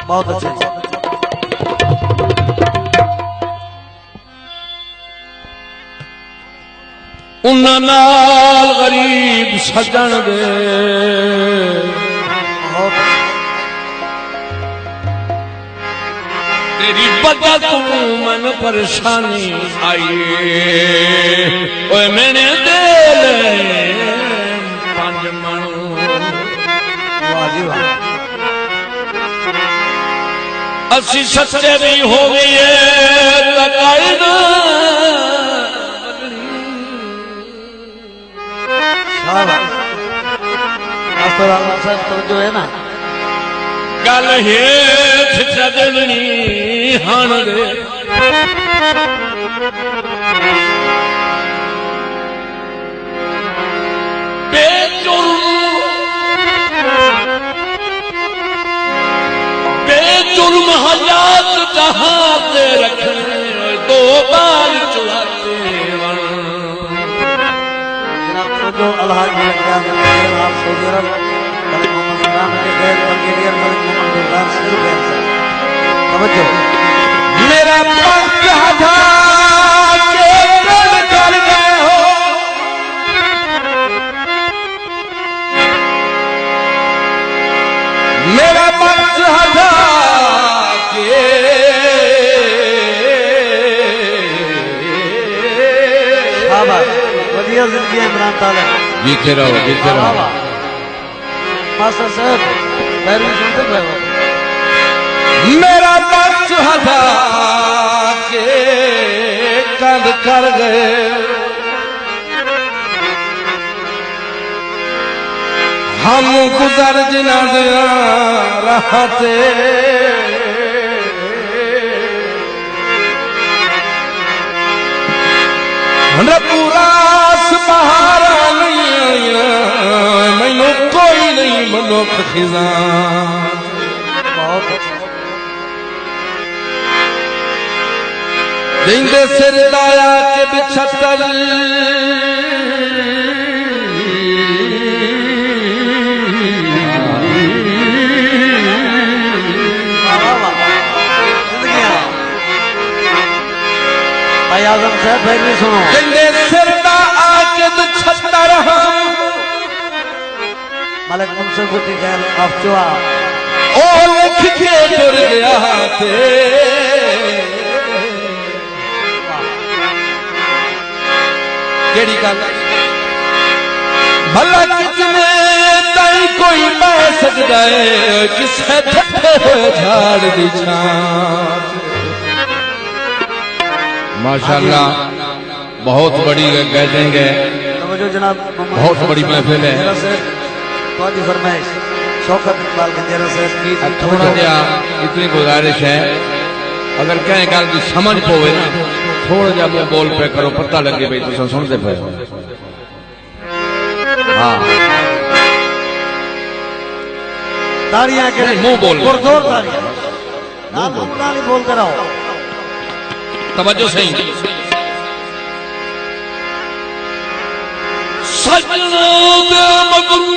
बहुत अच्छे उन्हां नाल गरीब सजन दे तेरी वजह तू मन परेशानी आई ओए मैंने दे ले 5 मन असी सच्चे भी हो गई तकायद जो है ना गल हेठ चदनी हण दे बेजुर्म हयात जहां से रखने 2 बार चुहाते जो अल्लाह की आप सऊदी अरब मोहम्मद इमरान के गैर ब्रिगेडियर मोहम्मद इमरान से तवज्जो मेरा पंख हटा के कल कर गए हो मेरा पंख हटा के वधिया जिंदगी इमरान ताला जीते रहो मास्टर साहब पैरवी सुनते पे मेरा पंख हटा के कल कर गए हम गुजर जिना दिया रहते पूरा बहारा नहीं मैनू कोई नहीं मनुख खिजा जिंदे सिर दाया के बिछतर भाई आजम साहब फिर भी सुनो जिंदे सिर दा आके बिछतर मलिक मुंसफ गुटी खैर अफचुआ ओ लिख के टुर गया थे केड़ी गल भला कितने ताई कोई पै सकदा है किसे ठट्ठे होए झाड़ दी छां माशाअल्लाह बहुत बड़ी गैदरिंग है जनाब बहुत बड़ी महफिल है फरमाइश शौकत इकबाल गंजेरा से थोड़ा जहा इतनी गुजारिश है अगर कहीं गल की समझ पवे ना थोड़ा जहा मुंह बोल पे करो पता लगे भाई तुम सुनते पे हाँ तारियां के मुंह बोल जोर तारियां ना नहीं बोलते रहो तवज्जो सही सजना दे मगरू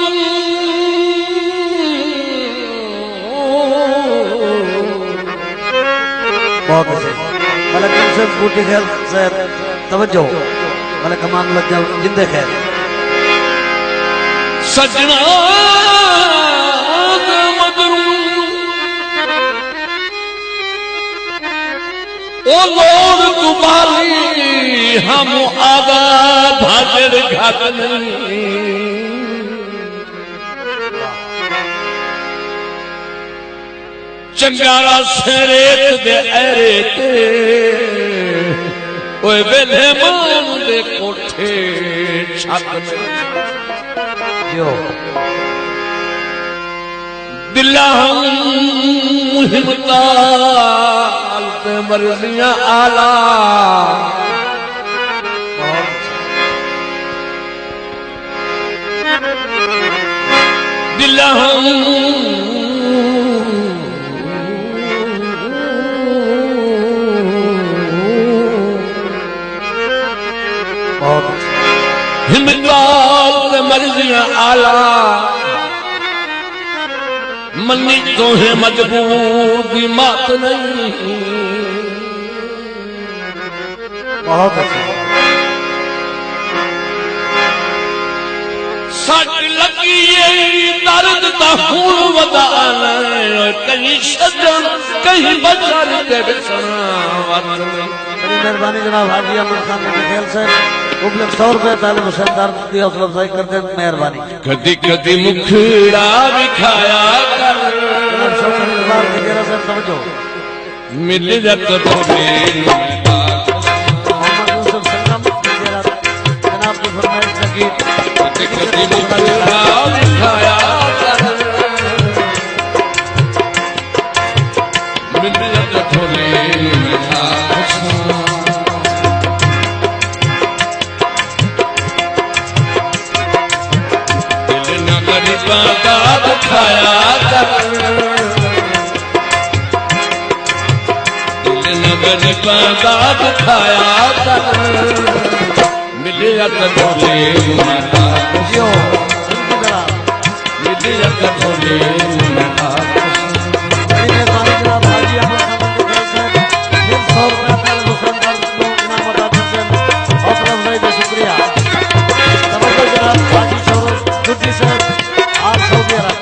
बहुत अच्छे मलिक मुंसफ गुटी खैर साहब तवज्जो मलिक अमान लग जाओ जिंदे खैर सजना दे मगरू ओ लोर तुम्हारी हम आगा भाजर घातन चंगारा सेरेत दे एरेत ओए वेले मान दे कोठे छत में जो दिला हिम्मता मर्जियां आला दिला हिमकाल मर्जियां आला मन्नी तो है मजबूर की मात नहीं। बहुत अच्छा। सट लगी दर्द दा खून वदान कहीं सजन कहीं बचर के बिछड़ा। बड़ी मेहरबानी जनाब हाजी अहमद खान के खेल से उपलब्ध 100 रुपए तालिब हुसैन दर्द की हौसला अफजाई करते हैं। मेहरबानी। कदी कदी मुखड़ा विखाया कर समझो मिल जत बोले मोहम्मद यूसुफ संगम जनाब की फरमाइश का गीत कदी कदी मुखड़ा विखाया कर मिल जत बोले दिल न गरीबा का दिखाया कर गरीबा दाद खाया कर मिले बोले जियो उनकी तरह मिले बोले बड़ी मेहरबानी जनाब हाजी अहमद खान के खेल से फिर 100 रुपए तालिब हुसैन दर्द को इनाम अदा करते हैं। हौसला अफजाई का शुक्रिया। तवज्जो जनाब हाजी शौरत गुड्डी साहब आज सऊदी अरब,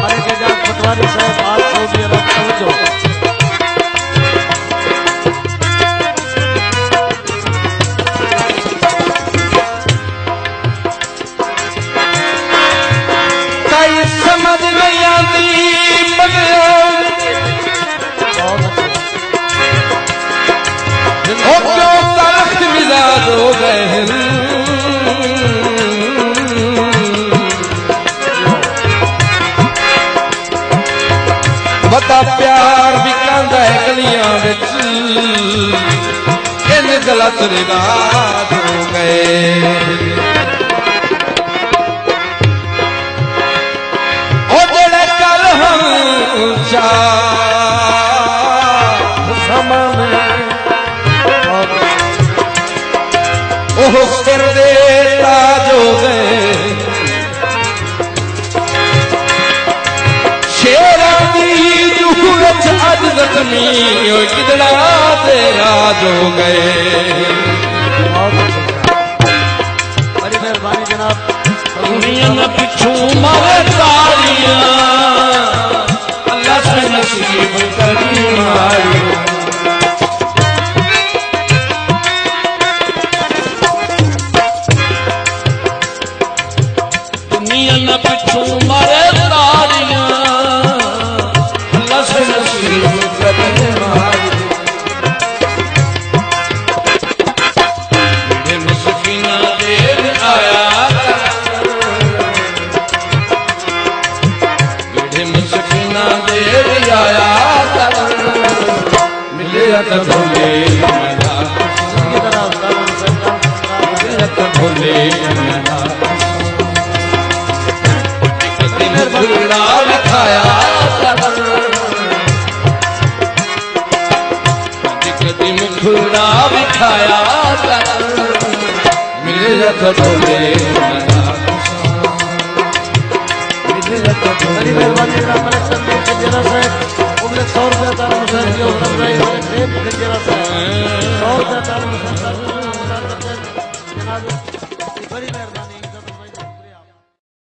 मलिक एजाज पटवारी साहब आज सऊदी अरब। तवज्जो समझ नहीं आती क्यों तलख मिजाज हो गए हैं। बता प्यार भी कहता है गलियां बिच इन गलत रिवाज हो गए। ओह सिर दे ताज हो गए शेरा दी जूह अज जख्मी किदड़ा ते राज हो गए। बड़ी मेहरबानी जनाब। दुनिया में पिछू मारे तारियां अल्लाह से नसीब करी मारी। दुनिया न पिछू मारे तारियां अल्लाह से नसीब करी मारी। बड़े मुस्किना देर आया देर आया मिले भोले भोले मुखड़ा विखाया कदी मुखड़ा विखाया मिले भोले बड़ी मेहरबानी जनाब मलिक तनवीर खंजेरा साहब उपलब्ध 100 रुपए तालिब हुसैन की हौसला अफजाई और खेल खंजेरा साहब 100 रुपए तालिब हुसैन दर्द को इनाम अदा करते हैं। जनाब बड़ी मेहरबानी।